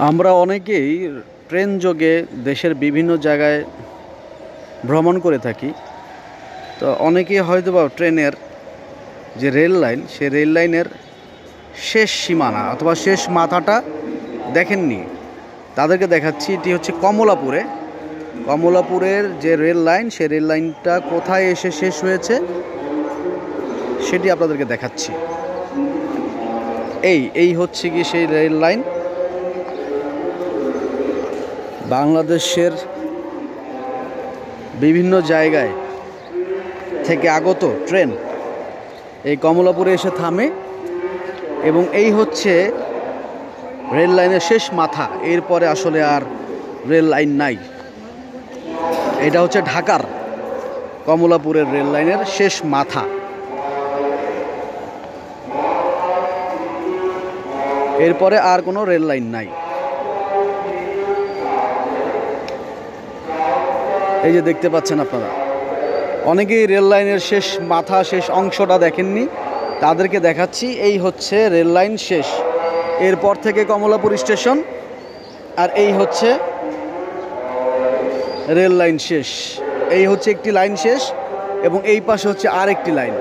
আমরা অনেকেই ট্রেন যোগে দেশের বিভিন্ন জায়গায় ভ্রমণ করে থাকি। তো অনেকেই হয়তোবা ট্রেনের যে রেল লাইন, সে রেল লাইনের শেষ সীমানা অথবা শেষ মাথাটা দেখেননি। তাদেরকে দেখাচ্ছি, এটি হচ্ছে কমলাপুরের যে রেল লাইন, সে রেল লাইনটা কোথায় এসে শেষ হয়েছে সেটি আপনাদেরকে দেখাচ্ছি। এই হচ্ছে কি সেই রেল লাইন। বাংলাদেশের বিভিন্ন জায়গায় থেকে আগত ট্রেন এই কমলাপুরে এসে থামে এবং এই হচ্ছে রেল লাইনের শেষ মাথা। এরপরে আসলে আর রেল লাইন নাই। এটা হচ্ছে ঢাকার কমলাপুরের রেল লাইনের শেষ মাথা। এরপরে আর কোনো রেল লাইন নাই। এই যে দেখতে পাচ্ছেন আপনারা, অনেকেই রেল লাইনের শেষ মাথা, শেষ অংশটা দেখেননি, তাদেরকে দেখাচ্ছি। এই হচ্ছে রেল লাইন শেষ, এরপর থেকে কমলাপুর স্টেশন, আর এই হচ্ছে রেল লাইন শেষ। এই হচ্ছে একটি লাইন শেষ এবং এই পাশে হচ্ছে আর একটি লাইন।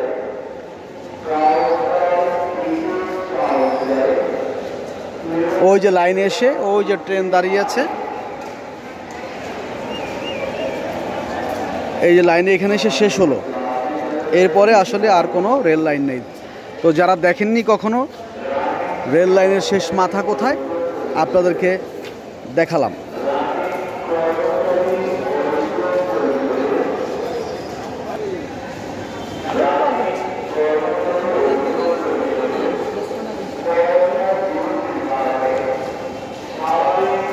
ওই যে লাইনে এসে ওই যে ট্রেন দাঁড়িয়ে আছে, এই যে লাইনে এখানে এসে শেষ হলো। এরপরে আসলে আর কোনো রেল লাইন নেই। তো যারা দেখেননি কখনো রেল লাইনের শেষ মাথা কোথায়, আপনাদেরকে দেখালাম।